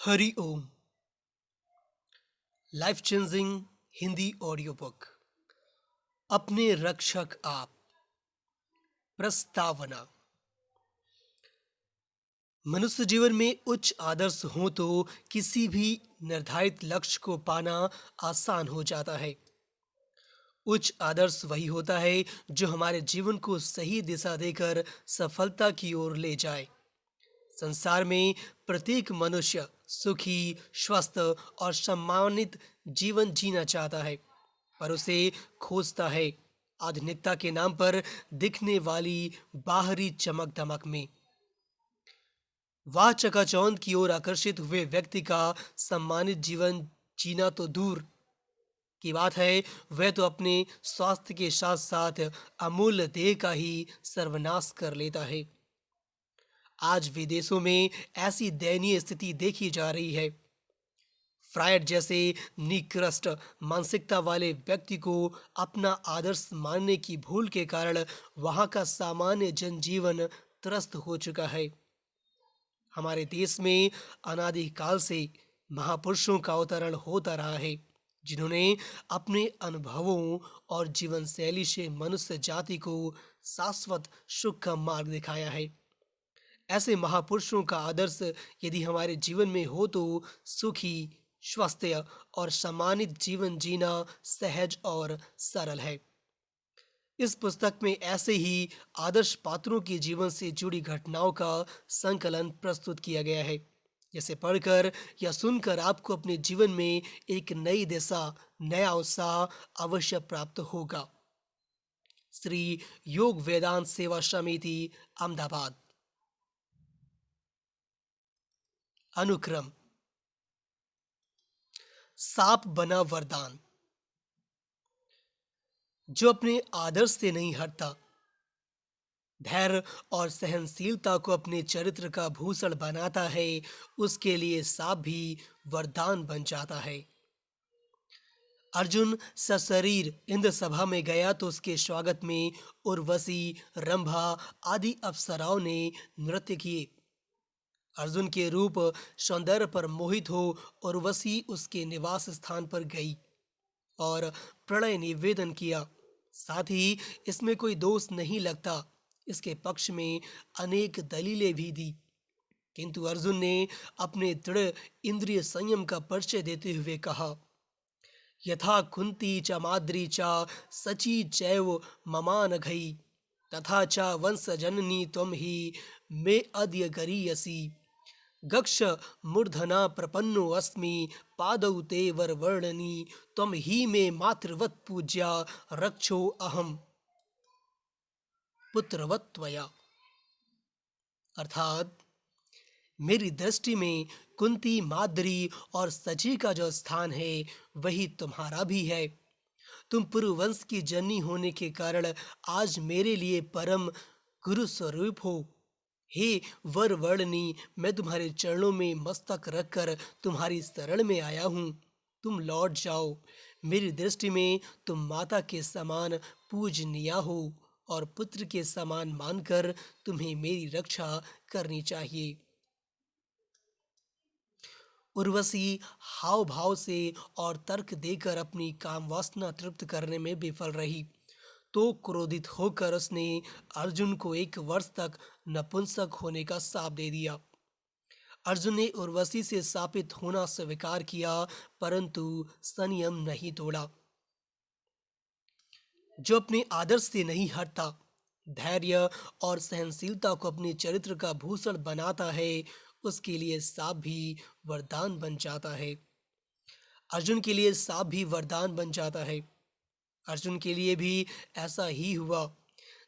Hari Om. Life changing Hindi audio book अपने रक्षक आप। प्रस्तावना। मनुष्य जीवन में उच्च आदर्श हो तो किसी भी निर्धारित लक्ष्य को पाना आसान हो जाता है। उच्च आदर्श वही होता है जो हमारे जीवन को सही दिशा देकर सफलता की ओर ले जाए। संसार में प्रत्येक मनुष्य सुखी, स्वस्थ और सम्मानित जीवन जीना चाहता है, पर उसे खोजता है आधुनिकता के नाम पर दिखने वाली बाहरी चमक दमक में। वह चकाचौंध की ओर आकर्षित हुए व्यक्ति का सम्मानित जीवन जीना तो दूर की बात है, वह तो अपने स्वास्थ्य के साथ साथ अमूल्य देह का ही सर्वनाश कर लेता है। आज विदेशों में ऐसी दयनीय स्थिति देखी जा रही है। फ्रायड जैसे निकृष्ट मानसिकता वाले व्यक्ति को अपना आदर्श मानने की भूल के कारण वहां का सामान्य जनजीवन त्रस्त हो चुका है। हमारे देश में अनादिकाल से महापुरुषों का अवतरण होता रहा है, जिन्होंने अपने अनुभवों और जीवन शैली से मनुष्य जाति को शाश्वत सुख का मार्ग दिखाया है। ऐसे महापुरुषों का आदर्श यदि हमारे जीवन में हो तो सुखी, स्वस्थ और सम्मानित जीवन जीना सहज और सरल है। इस पुस्तक में ऐसे ही आदर्श पात्रों के जीवन से जुड़ी घटनाओं का संकलन प्रस्तुत किया गया है, जैसे पढ़कर या सुनकर आपको अपने जीवन में एक नई दिशा, नया उत्साह अवश्य प्राप्त होगा। श्री योग वेदांत सेवा समिति, अहमदाबाद। अनुक्रम। सांप बना वरदान। जो अपने आदर्श से नहीं हटता, धैर्य और सहनशीलता को अपने चरित्र का भूषण बनाता है, उसके लिए सांप भी वरदान बन जाता है। अर्जुन सशरीर इंद्र सभा में गया तो उसके स्वागत में उर्वशी, रंभा आदि अप्सराओं ने नृत्य किए। अर्जुन के रूप सौंदर्य पर मोहित हो उर्वशी उसके निवास स्थान पर गई और प्रणय निवेदन किया। साथ ही इसमें कोई दोष नहीं लगता, इसके पक्ष में अनेक दलीलें भी दी, किंतु अर्जुन ने अपने दृढ़ इंद्रिय संयम का परिचय देते हुए कहा, यथा कुंती च माद्री च सची चैव ममानघई तथा च वंश जननी त्वं ही मे अद्य गरीयसी गक्ष मूर्धना प्रपन्नो अस्मि पादौ ते वरवर्णनि त्वं ही मे मातृवत् पूज्या रक्षो अहम पुत्रवत् त्वया। अर्थात मेरी दृष्टि में कुंती, माद्री और सची का जो स्थान है वही तुम्हारा भी है। तुम पुरुवंश की जननी होने के कारण आज मेरे लिए परम गुरु स्वरूप हो। हे वर वर्णनी, मैं तुम्हारे चरणों में मस्तक रखकर तुम्हारी शरण में आया हूँ। तुम लौट जाओ। मेरी दृष्टि में तुम माता के समान पूजनीय हो और पुत्र के समान मानकर तुम्हें मेरी रक्षा करनी चाहिए। उर्वशी हाव भाव से और तर्क देकर अपनी काम वासना तृप्त करने में विफल रही, तो क्रोधित होकर उसने अर्जुन को 1 वर्ष तक नपुंसक होने का शाप दे दिया। अर्जुन ने उर्वशी से शापित होना स्वीकार किया, परंतु संयम नहीं तोड़ा। जो अपने आदर्श से नहीं हटता, धैर्य और सहनशीलता को अपने चरित्र का भूषण बनाता है, उसके लिए सांप भी वरदान बन जाता है। अर्जुन के लिए सांप भी वरदान बन जाता है। अर्जुन के लिए भी ऐसा ही हुआ।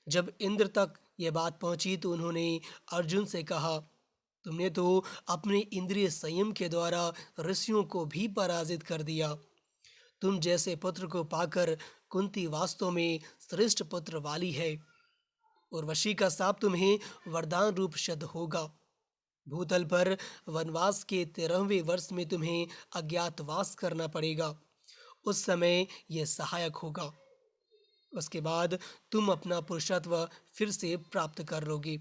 जब इंद्र तक यह बात पहुंची तो उन्होंने अर्जुन से कहा, तुमने तो अपने इंद्रिय संयम के द्वारा ऋषियों को भी पराजित कर दिया। तुम जैसे पुत्र को पाकर कुंती वास्तव में श्रेष्ठ पुत्र वाली है। उर्वशी का शाप तुम्हें वरदान रूप सिद्ध होगा। भूतल पर वनवास के 13वें वर्ष में तुम्हें अज्ञातवास करना पड़ेगा। उस समय यह सहायक होगा। उसके बाद तुम अपना पुरुषत्व फिर से प्राप्त कर लोगे।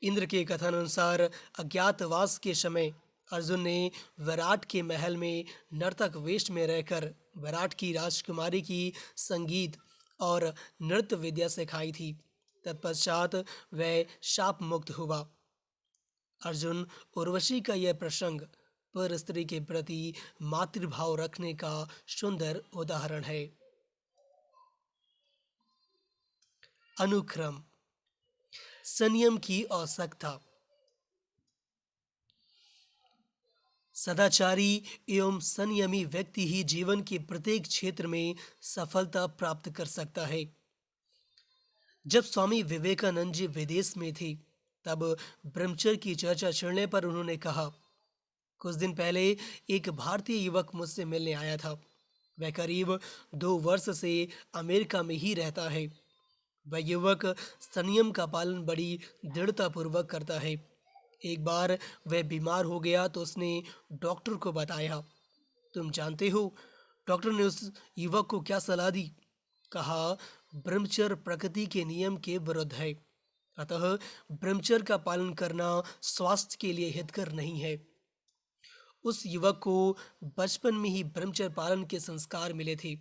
इंद्र के कथन अनुसार अज्ञातवास के समय अर्जुन ने विराट के महल में नर्तक वेश में रहकर विराट की राजकुमारी की संगीत और नृत्य विद्या सिखाई थी। तत्पश्चात वह शाप मुक्त हुआ। अर्जुन उर्वशी का यह प्रसंग पर स्त्री के प्रति मातृभाव रखने का सुंदर उदाहरण है। अनुक्रम, संयम की आवश्यकता। सदाचारी एवं संयमी व्यक्ति ही जीवन के प्रत्येक क्षेत्र में सफलता प्राप्त कर सकता है। जब स्वामी विवेकानंद जी विदेश में थे तब ब्रह्मचर्य की चर्चा छेड़ने पर उन्होंने कहा, कुछ दिन पहले एक भारतीय युवक मुझसे मिलने आया था। वह करीब 2 वर्ष से अमेरिका में ही रहता है। वह युवक संयम का पालन बड़ी दृढ़तापूर्वक करता है। एक बार वह बीमार हो गया तो उसने डॉक्टर को बताया। तुम जानते हो डॉक्टर ने उस युवक को क्या सलाह दी? कहा, ब्रह्मचर्य प्रकृति के नियम के विरुद्ध है, अतः ब्रह्मचर्य का पालन करना स्वास्थ्य के लिए हितकर नहीं है। उस युवक को बचपन में ही ब्रह्मचर्य पालन के संस्कार मिले थे।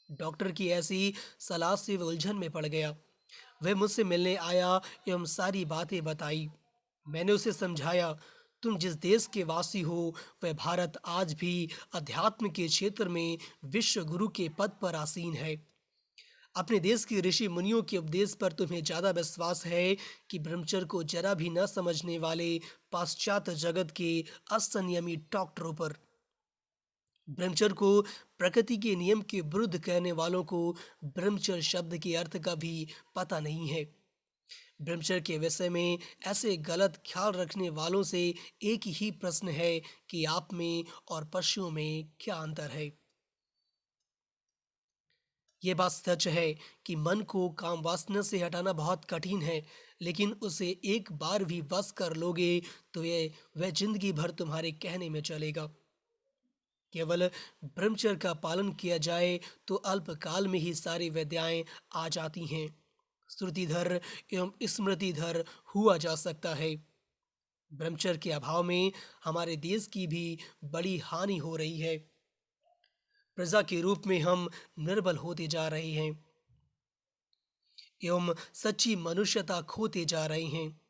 डॉक्टर की ऐसी सलाह से वह उलझन में पड़ गया। वह मुझसे मिलने आया एवं सारी बातें बताई। मैंने उसे समझाया, तुम जिस देश के वासी हो वह भारत आज भी अध्यात्म के क्षेत्र में विश्व गुरु के पद पर आसीन है। अपने देश के ऋषि मुनियों के उपदेश पर तुम्हें ज्यादा विश्वास है कि ब्रह्मचर्य को जरा भी न समझने वाले पाश्चात्य जगत के असंयमी डॉक्टरों पर। ब्रह्मचर्य को प्रकृति के नियम के विरुद्ध कहने वालों को ब्रह्मचर्य शब्द के अर्थ का भी पता नहीं है। ब्रह्मचर्य के विषय में ऐसे गलत ख्याल रखने वालों से एक ही प्रश्न है कि आप में और पशुओं में क्या अंतर है। ये बात सच है कि मन को काम वासना से हटाना बहुत कठिन है, लेकिन उसे एक बार भी वश कर लोगे तो वह जिंदगी भर तुम्हारे कहने में चलेगा। केवल ब्रह्मचर्य का पालन किया जाए तो अल्पकाल में ही सारी विद्याएं आ जाती हैं। श्रुतिधर एवं स्मृतिधर हुआ जा सकता है। ब्रह्मचर्य के अभाव में हमारे देश की भी बड़ी हानि हो रही है। प्रजा के रूप में हम निर्बल होते जा रहे हैं एवं सच्ची मनुष्यता खोते जा रहे हैं।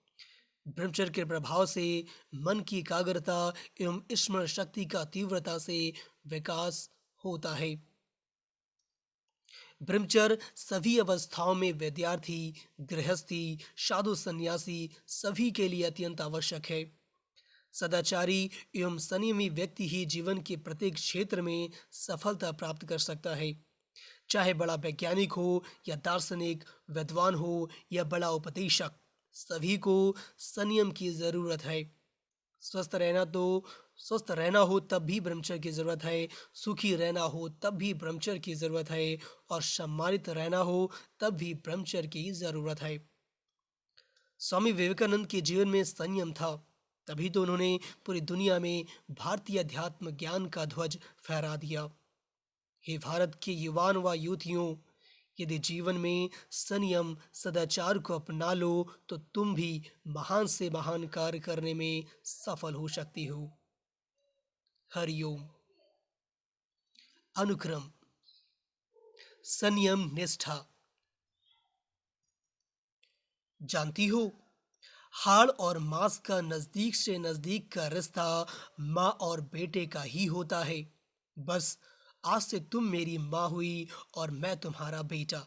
ब्रह्मचर्य के प्रभाव से मन की एकाग्रता एवं स्मरण शक्ति का तीव्रता से विकास होता है। ब्रह्मचर्य सभी अवस्थाओं में विद्यार्थी, गृहस्थी, साधु सन्यासी सभी के लिए अत्यंत आवश्यक है। सदाचारी एवं संयमी व्यक्ति ही जीवन के प्रत्येक क्षेत्र में सफलता प्राप्त कर सकता है। चाहे बड़ा वैज्ञानिक हो या दार्शनिक, विद्वान हो या बड़ा उपदेशक, सभी को संयम की जरूरत है। स्वस्थ रहना हो तब भी ब्रह्मचर्य की जरूरत है, सुखी रहना हो तब भी ब्रह्मचर्य की जरूरत है और सम्मानित रहना हो तब भी ब्रह्मचर्य की जरूरत है। स्वामी विवेकानंद के जीवन में संयम था, तभी तो उन्होंने पूरी दुनिया में भारतीय अध्यात्म ज्ञान का ध्वज फहरा दिया। हे भारत के युवान व युवतियों, यदि जीवन में संयम सदाचार को अपना लो तो तुम भी महान से महान कार्य करने में सफल हो सकती हो। हरिओम। अनुक्रम, संयम निष्ठा। जानती हो, हाड़ और मांस का नजदीक से नजदीक का रिश्ता माँ और बेटे का ही होता है। बस आज से तुम मेरी माँ हुई और मैं तुम्हारा बेटा।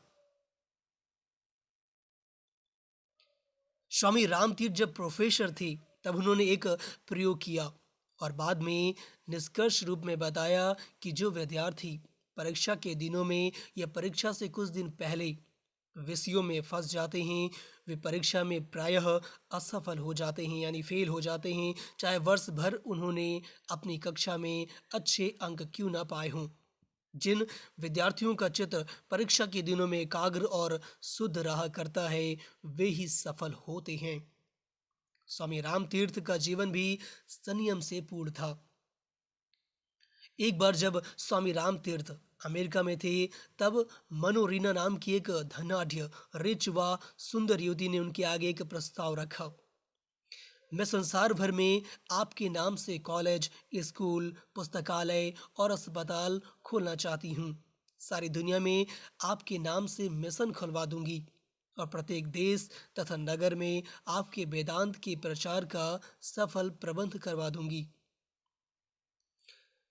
स्वामी रामतीर्थ जब प्रोफेसर थे तब उन्होंने एक प्रयोग किया और बाद में निष्कर्ष रूप में बताया कि जो विद्यार्थी परीक्षा के दिनों में या परीक्षा से कुछ दिन पहले विषयों में फंस जाते हैं वे परीक्षा में प्रायः असफल हो जाते हैं, यानी फेल हो जाते हैं, चाहे वर्ष भर उन्होंने अपनी कक्षा में अच्छे अंक क्यों ना पाए हों। जिन विद्यार्थियों का चित्र परीक्षा के दिनों में एकाग्र और शुद्ध रहा करता है वे ही सफल होते हैं। स्वामी रामतीर्थ का जीवन भी संयम से पूर्ण था। एक बार जब स्वामी रामतीर्थ अमेरिका में थे तब मनोरीना नाम की एक धनाढ़, रिच व सुंदर युवती ने उनके आगे एक प्रस्ताव रखा। मैं संसार भर में आपके नाम से कॉलेज, स्कूल, पुस्तकालय और अस्पताल खोलना चाहती हूँ। सारी दुनिया में आपके नाम से मिशन खुलवा दूंगी और प्रत्येक देश तथा नगर में आपके वेदांत के प्रचार का सफल प्रबंध करवा दूंगी।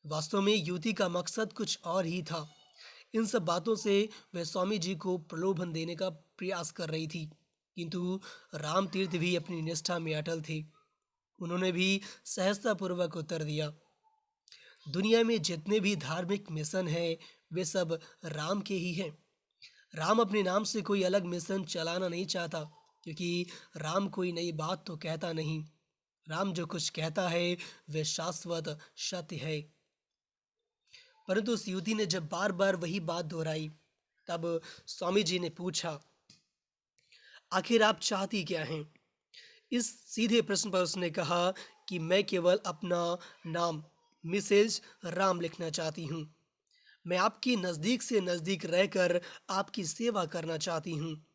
वास्तव में युवती का मकसद कुछ और ही था। इन सब बातों से वह स्वामी जी को प्रलोभन देने का प्रयास कर रही थी, किंतु रामतीर्थ भी अपनी निष्ठा में अटल थे। उन्होंने भी सहजतापूर्वक उत्तर दिया, दुनिया में जितने भी धार्मिक मिशन हैं वे सब राम के ही हैं। राम अपने नाम से कोई अलग मिशन चलाना नहीं चाहता, क्योंकि राम कोई नई बात तो कहता नहीं। राम जो कुछ कहता है वे शाश्वत सत्य है। परंतु उस युवती ने जब बार बार वही बात दोहराई, तब स्वामी जी ने पूछा, आखिर आप चाहती क्या हैं? इस सीधे प्रश्न पर उसने कहा कि मैं केवल अपना नाम मिसेज राम लिखना चाहती हूँ। मैं आपके नज़दीक से नज़दीक रहकर आपकी सेवा करना चाहती हूँ।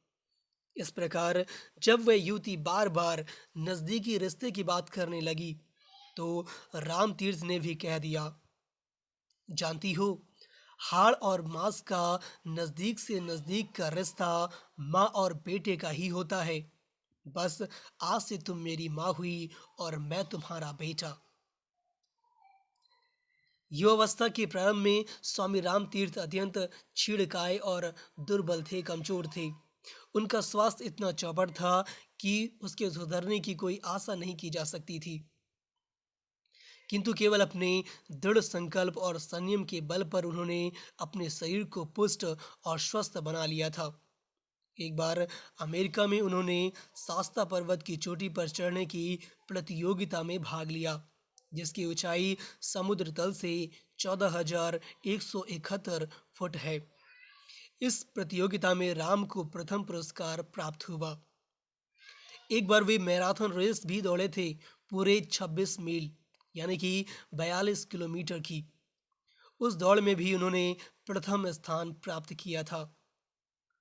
इस प्रकार जब वह युवती बार बार नज़दीकी रिश्ते की बात करने लगी, तो रामतीर्थ ने भी कह दिया, जानती हो, हाड़ और मांस का नज़दीक से नज़दीक का रिश्ता माँ और बेटे का ही होता है। बस आज से तुम मेरी माँ हुई और मैं तुम्हारा बेटा। युवावस्था के प्रारंभ में स्वामी रामतीर्थ अत्यंत क्षीणकाय और दुर्बल थे, कमजोर थे। उनका स्वास्थ्य इतना चौपट था कि उसके सुधरने की कोई आशा नहीं की जा सकती थी, किंतु केवल अपने दृढ़ संकल्प और संयम के बल पर उन्होंने अपने शरीर को पुष्ट और स्वस्थ बना लिया था। एक बार अमेरिका में उन्होंने शास्ता पर्वत की चोटी पर चढ़ने की प्रतियोगिता में भाग लिया, जिसकी ऊंचाई समुद्र तल से 14,171 फुट है। इस प्रतियोगिता में राम को प्रथम पुरस्कार प्राप्त हुआ। एक बार वे मैराथन रेस भी दौड़े थे, पूरे 26 मील यानी कि 42 किलोमीटर की। उस दौड़ में भी उन्होंने प्रथम स्थान प्राप्त किया था।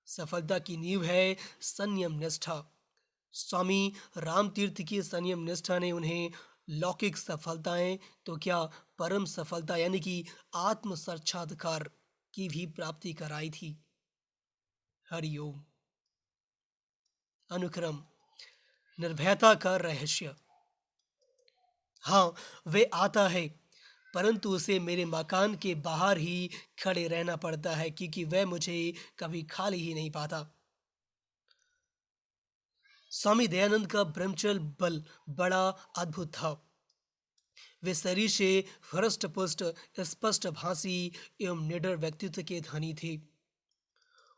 सफलता की नींव है संयम निष्ठा। स्वामी रामतीर्थ की संयम निष्ठा ने उन्हें लौकिक सफलताएं तो क्या, परम सफलता यानी कि आत्म साक्षात्कार की भी प्राप्ति कराई थी। हरिओम। अनुक्रम निर्भयता का रहस्य। हाँ, वे आता है, परंतु उसे मेरे मकान के बाहर ही खड़े रहना पड़ता है, क्योंकि वह मुझे कभी खाली ही नहीं पाता। स्वामी दयानंद का ब्रह्मचर्य बल बड़ा अद्भुत था। वे शरीर से हृष्ट पुष्ट, स्पष्ट भाषी एवं निडर व्यक्तित्व के धनी थे।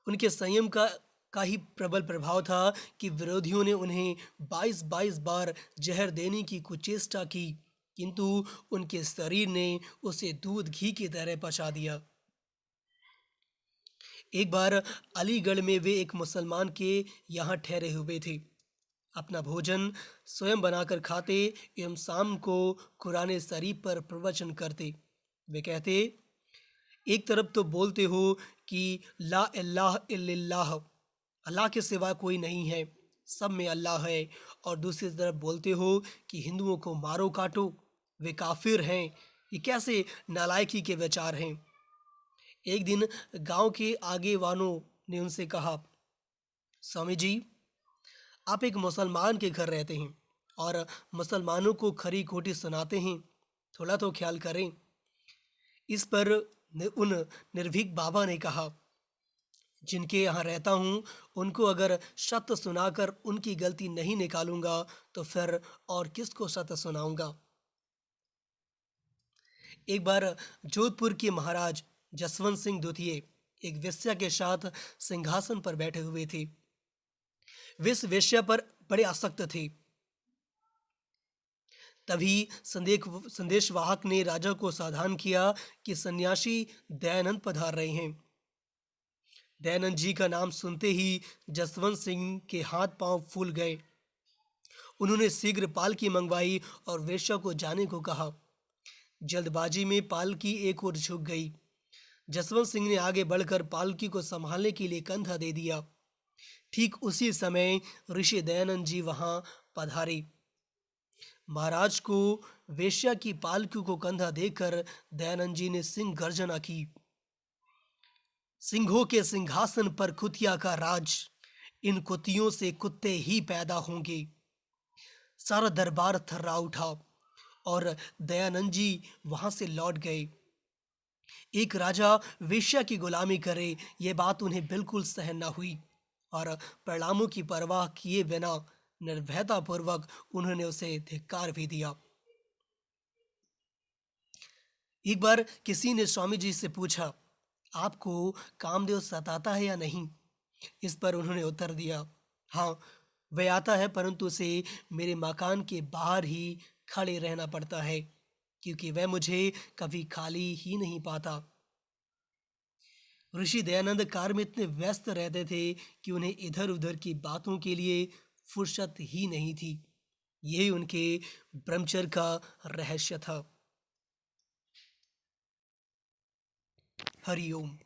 उनके संयम का ही प्रबल प्रभाव था कि विरोधियों ने उन्हें 22-22 बार जहर देने की कुचेष्टा की, किंतु उनके शरीर ने उसे दूध घी की तरह पचा दिया। एक बार अलीगढ़ में वे एक मुसलमान के यहाँ ठहरे हुए थे। अपना भोजन स्वयं बनाकर खाते एवं शाम को कुरान शरीफ पर प्रवचन करते। वे कहते, एक तरफ तो बोलते हो कि ला इलाह इल्लल्लाह, अल्लाह के सिवा कोई नहीं है, सब में अल्लाह है, और दूसरी तरफ बोलते हो कि हिंदुओं को मारो काटो, वे काफिर हैं। ये कैसे नालायकी के विचार हैं। एक दिन गांव के आगे वालों ने उनसे कहा, स्वामी जी, आप एक मुसलमान के घर रहते हैं और मुसलमानों को खरी खोटी सुनाते हैं, थोड़ा तो ख्याल करें। इस पर उन निर्भीक बाबा ने कहा, जिनके यहाँ रहता हूँ उनको अगर सत्य सुनाकर उनकी गलती नहीं निकालूंगा तो फिर और किसको सत्य सुनाऊंगा। एक बार जोधपुर के महाराज जसवंत सिंह द्वितीय एक वेश्या के साथ सिंहासन पर बैठे हुए थे। वे इस वेश्या पर बड़े आसक्त थे। तभी संदेशवाहक ने राजा को सावधान किया कि सन्यासी दयानंद पधार रहे हैं। दयानंद जी का नाम सुनते ही जसवंत सिंह के हाथ पांव फूल गए। उन्होंने शीघ्र पालकी मंगवाई और वेश्या को जाने को कहा। जल्दबाजी में पालकी एक ओर झुक गई। जसवंत सिंह ने आगे बढ़कर पालकी को संभालने के लिए कंधा दे दिया। ठीक उसी समय ऋषि दयानंद जी वहां पधारे। महाराज को वेश्या की पालकी को कंधा देकर दयानंद जी ने सिंह गर्जना की। सिंहों के सिंहासन पर कुतिया का राज, इन कुतियों से कुत्ते ही पैदा होंगे। सारा दरबार थर्रा उठा और दयानंद जी वहां से लौट गए। एक राजा वेश्या की गुलामी करे, यह बात उन्हें बिल्कुल सहन न हुई और परिणामों की परवाह किए बिना निर्भयता पूर्वक उन्होंने उसे धिक्कार भी दिया। एक बार किसी ने स्वामी जी से पूछा, आपको कामदेव सताता है या नहीं? इस पर उन्होंने उत्तर दिया, हाँ, वह आता है, परंतु उसे मेरे मकान के बाहर ही खड़े रहना पड़ता है, क्योंकि वह मुझे कभी खाली ही नहीं पाता। ऋषि दयानंद कार्य में इतने व्यस्त रहते थे कि उन्हें इधर उधर की बातों के लिए फुर्सत ही नहीं थी। यही उनके ब्रह्मचर्य का रहस्य था। हरिओम।